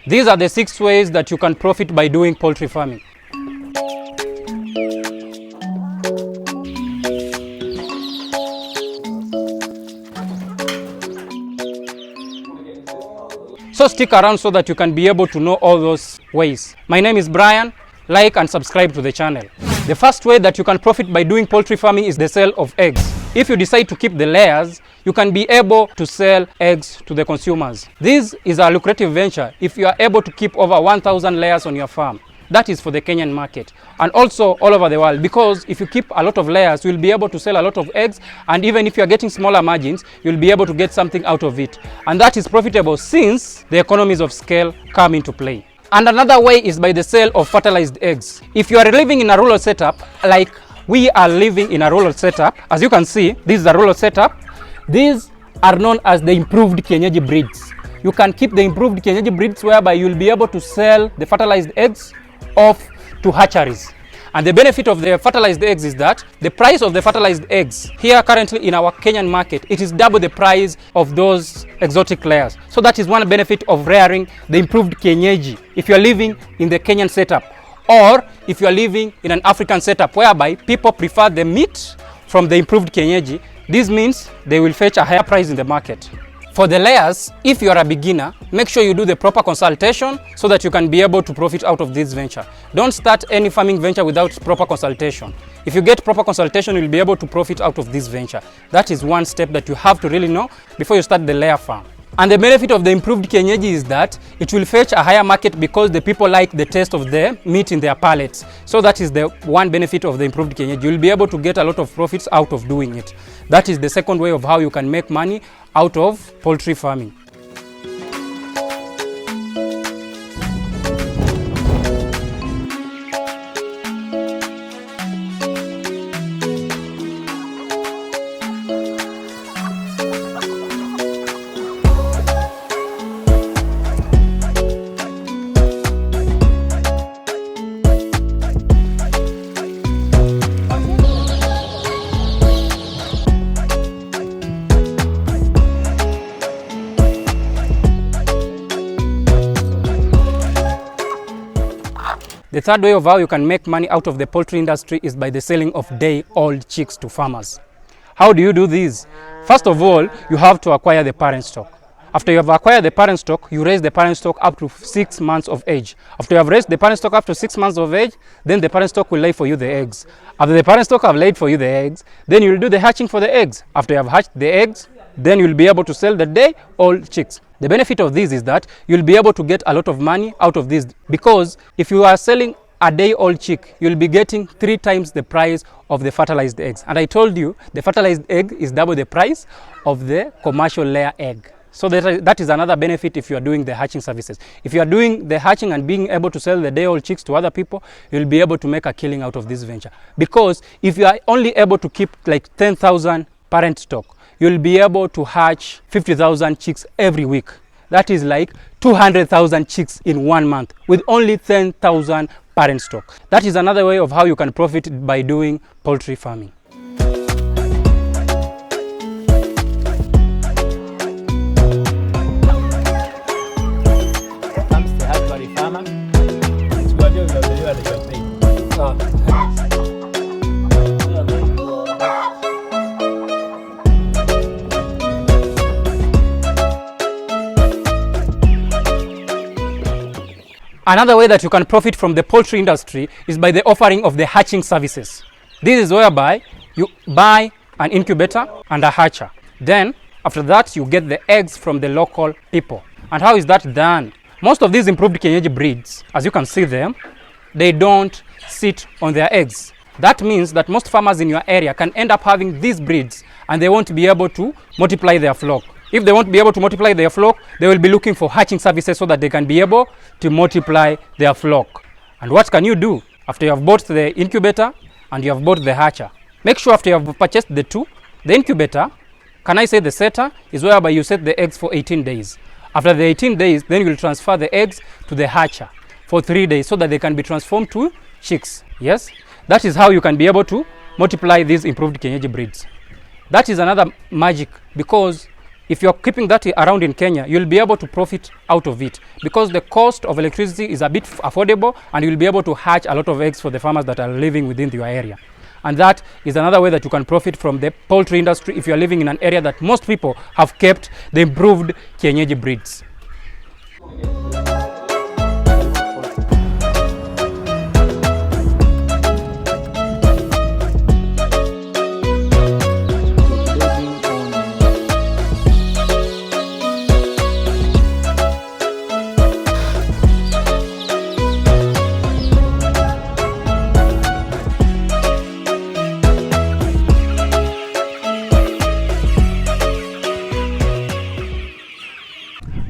These are the 6 ways that you can profit by doing poultry farming. So stick around so that you can be able to know all those ways. My name is Brian. Like and subscribe to the channel. The first way that you can profit by doing poultry farming is the sale of eggs. If you decide to keep the layers, you can be able to sell eggs to the consumers. This is a lucrative venture if you are able to keep over 1,000 layers on your farm. That is for the Kenyan market and also all over the world, because if you keep a lot of layers, you'll be able to sell a lot of eggs, and even if you are getting smaller margins, you'll be able to get something out of it. And that is profitable since the economies of scale come into play. And another way is by the sale of fertilized eggs. If you are living in a rural setup, like we are living in a rural setup, as you can see, this is a rural setup. These are known as the improved kienyeji breeds. You can keep the improved kienyeji breeds whereby you'll be able to sell the fertilized eggs off to hatcheries. And the benefit of the fertilized eggs is that the price of the fertilized eggs here currently in our Kenyan market, it is double the price of those exotic layers. So that is one benefit of rearing the improved kienyeji if you are living in the Kenyan setup, or if you are living in an African setup whereby people prefer the meat from the improved kienyeji. This means they will fetch a higher price in the market. For the layers, if you are a beginner, make sure you do the proper consultation so that you can be able to profit out of this venture. Don't start any farming venture without proper consultation. If you get proper consultation, you'll be able to profit out of this venture. That is one step that you have to really know before you start the layer farm. And the benefit of the improved kienyeji is that it will fetch a higher market because the people like the taste of the meat in their palates. So that is the one benefit of the improved kienyeji. You'll be able to get a lot of profits out of doing it. That is the second way of how you can make money out of poultry farming. The third way of how you can make money out of the poultry industry is by the selling of day-old chicks to farmers. How do you do this? First of all, you have to acquire the parent stock. After you have acquired the parent stock, you raise the parent stock up to 6 months of age. After you have raised the parent stock up to 6 months of age, then the parent stock will lay for you the eggs. After the parent stock have laid for you the eggs, then you will do the hatching for the eggs. After you have hatched the eggs, then you'll be able to sell the day-old chicks. The benefit of this is that you'll be able to get a lot of money out of this, because if you are selling a day-old chick, you'll be getting 3 times the price of the fertilized eggs. And I told you, the fertilized egg is double the price of the commercial layer egg. So that is another benefit if you are doing the hatching services. If you are doing the hatching and being able to sell the day-old chicks to other people, you'll be able to make a killing out of this venture. Because if you are only able to keep like 10,000 parent stock, you'll be able to hatch 50,000 chicks every week. That is like 200,000 chicks in 1 month with only 10,000 parent stock. That is another way of how you can profit by doing poultry farming. Another way that you can profit from the poultry industry is by the offering of the hatching services. This is whereby you buy an incubator and a hatcher. Then, after that, you get the eggs from the local people. And how is that done? Most of these improved kienyeji breeds, as you can see them, they don't sit on their eggs. That means that most farmers in your area can end up having these breeds and they won't be able to multiply their flock. If they won't be able to multiply their flock, they will be looking for hatching services so that they can be able to multiply their flock. And what can you do after you have bought the incubator and you have bought the hatcher? Make sure after you have purchased the two, the incubator, can I say the setter, is whereby you set the eggs for 18 days. After the 18 days, then you will transfer the eggs to the hatcher for 3 days so that they can be transformed to chicks. Yes, that is how you can be able to multiply these improved kienyeji breeds. That is another magic, because if you're keeping that around in Kenya, you'll be able to profit out of it because the cost of electricity is a bit affordable, and you'll be able to hatch a lot of eggs for the farmers that are living within your area. And that is another way that you can profit from the poultry industry if you're living in an area that most people have kept the improved kienyeji breeds.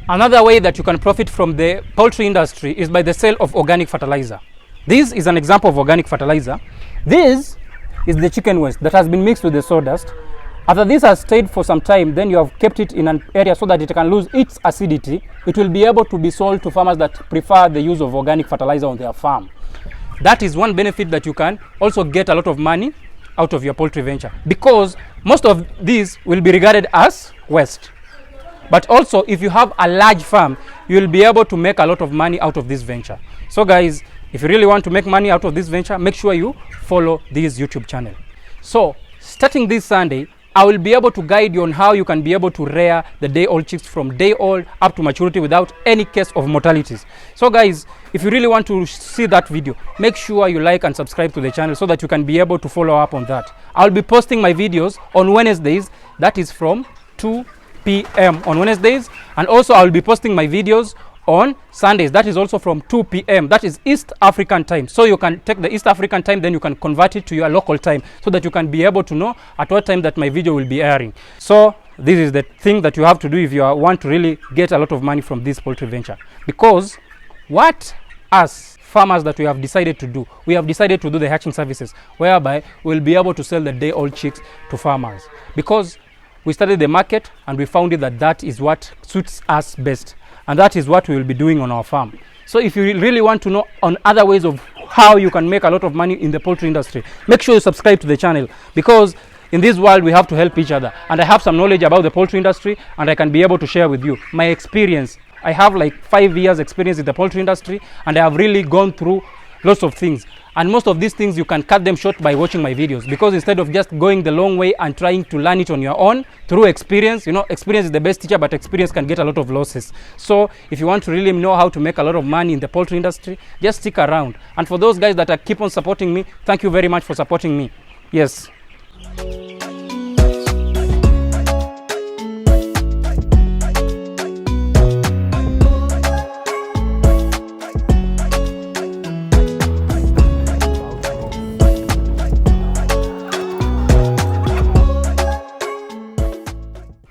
Another way that you can profit from the poultry industry is by the sale of organic fertilizer. This is an example of organic fertilizer. This is the chicken waste that has been mixed with the sawdust. After this has stayed for some time, then you have kept it in an area so that it can lose its acidity. It will be able to be sold to farmers that prefer the use of organic fertilizer on their farm. That is one benefit that you can also get a lot of money out of your poultry venture, because most of these will be regarded as waste. But also, if you have a large farm, you will be able to make a lot of money out of this venture. So guys, if you really want to make money out of this venture, make sure you follow this YouTube channel. So starting this Sunday, I will be able to guide you on how you can be able to rear the day-old chicks from day old up to maturity without any case of mortalities. So guys, if you really want to see that video, make sure you like and subscribe to the channel so that you can be able to follow up on that. I'll be posting my videos on Wednesdays, that is from 2 p.m. on Wednesdays, and also I will be posting my videos on Sundays, that is also from 2 p.m. that is East African time. So you can take the East African time, then you can convert it to your local time so that you can be able to know at what time that my video will be airing. So this is the thing that you have to do if you want to really get a lot of money from this poultry venture, because what us farmers that we have decided to do, we have decided to do the hatching services, whereby we'll be able to sell the day-old chicks to farmers, because we studied the market and we found it that that is what suits us best, and that is what we will be doing on our farm. So if you really want to know on other ways of how you can make a lot of money in the poultry industry, make sure you subscribe to the channel, because in this world we have to help each other, and I have some knowledge about the poultry industry and I can be able to share with you my experience. I have like 5 years experience in the poultry industry, and I have really gone through lots of things, and most of these things you can cut them short by watching my videos, because instead of just going the long way and trying to learn it on your own through experience, you know, experience is the best teacher, but experience can get a lot of losses. So if you want to really know how to make a lot of money in the poultry industry, just stick around. And for those guys that are keep on supporting me, thank you very much for supporting me. Yes.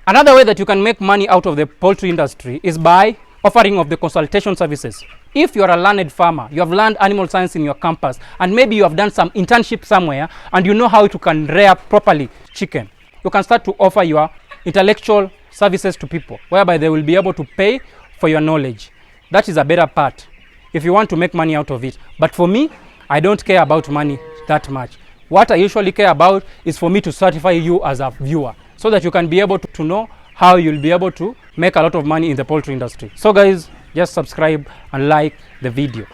Another way that you can make money out of the poultry industry is by offering of the consultation services. If you are a learned farmer, you have learned animal science in your campus, and maybe you have done some internship somewhere and you know how to can rear properly chicken, you can start to offer your intellectual services to people, whereby they will be able to pay for your knowledge. That is a better part if you want to make money out of it. But for me, I don't care about money that much. What I usually care about is for me to certify you as a viewer, so that you can be able to know how you'll be able to make a lot of money in the poultry industry. So guys, just subscribe and like the video.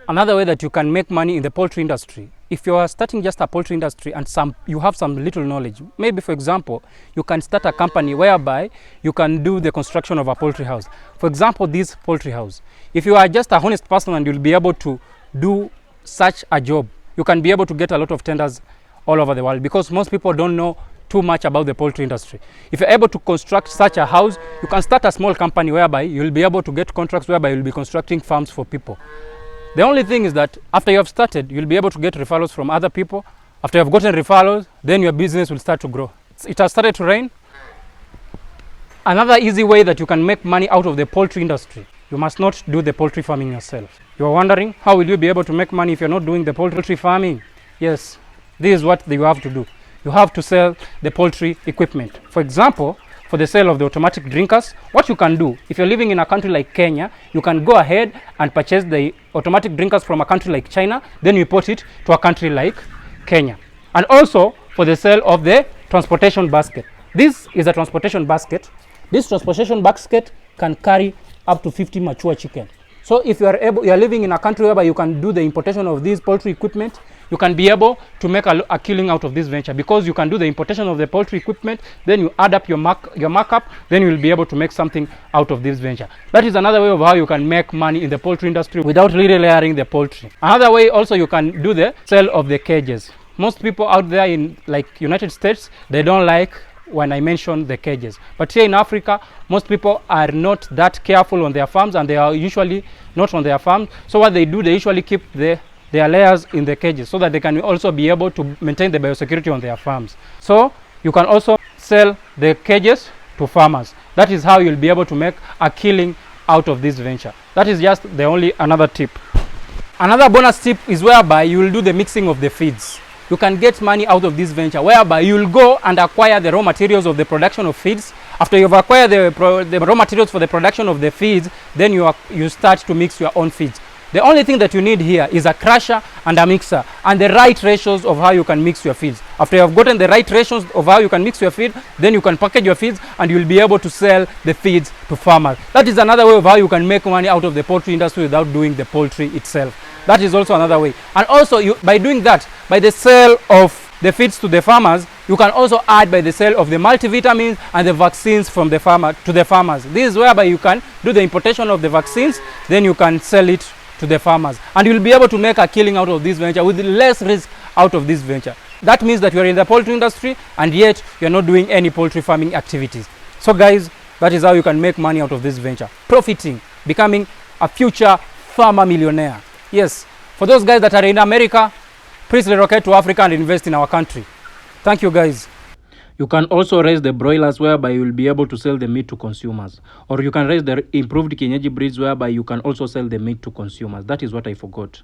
Another way that you can make money in the poultry industry, if you are starting just a poultry industry and you have some little knowledge, maybe for example, you can start a company whereby you can do the construction of a poultry house. For example, this poultry house, if you are just a honest person and you'll be able to do such a job, you can be able to get a lot of tenders all over the world, because most people don't know too much about the poultry industry. If you're able to construct such a house, you can start a small company whereby you'll be able to get contracts whereby you'll be constructing farms for people. The only thing is that after you have started, you'll be able to get referrals from other people. After you have gotten referrals, then your business will start to grow. It has started to rain. Another easy way that you can make money out of the poultry industry, you must not do the poultry farming yourself. You are wondering, how will you be able to make money if you're not doing the poultry farming? Yes, this is what you have to do. You have to sell the poultry equipment. For example, for the sale of the automatic drinkers, what you can do, if you're living in a country like Kenya, you can go ahead and purchase the automatic drinkers from a country like China, then you import it to a country like Kenya. And also for the sale of the transportation basket. This is a transportation basket. This transportation basket can carry up to 50 mature chicken. So if you are living in a country whereby you can do the importation of these poultry equipment, you can be able to make a killing out of this venture, because you can do the importation of the poultry equipment, then you add up your markup, then you will be able to make something out of this venture. That is another way of how you can make money in the poultry industry without really layering the poultry. Another way also, you can do the sale of the cages. Most people out there in like United States, they don't like when I mention the cages, but here in Africa, most people are not that careful on their farms, and they are usually not on their farms. So what they do, they usually keep their layers in the cages so that they can also be able to maintain the biosecurity on their farms. So you can also sell the cages to farmers. That is how you'll be able to make a killing out of this venture. That is just the only another tip. Another bonus tip is whereby you will do the mixing of the feeds. You can get money out of this venture, whereby you will go and acquire the raw materials of the production of feeds. After you've acquired the raw materials for the production of the feeds, then you start to mix your own feeds. The only thing that you need here is a crusher and a mixer, and the right ratios of how you can mix your feeds. After you have gotten the right ratios of how you can mix your feed, then you can package your feeds, and you will be able to sell the feeds to farmers. That is another way of how you can make money out of the poultry industry without doing the poultry itself. That is also another way. And also, by doing that, by the sale of the feeds to the farmers, you can also add by the sale of the multivitamins and the vaccines from the farmer to the farmers. This is whereby you can do the importation of the vaccines, then you can sell it to the farmers, and you'll be able to make a killing out of this venture with less risk out of this venture. That means that you are in the poultry industry and yet you're not doing any poultry farming activities. So guys, that is how you can make money out of this venture, profiting, becoming a future farmer millionaire. Yes, for those guys that are in America, please relocate to Africa and invest in our country. Thank you guys. You can also raise the broilers, whereby you will be able to sell the meat to consumers. Or you can raise the improved kienyeji breeds, whereby you can also sell the meat to consumers. That is what I forgot.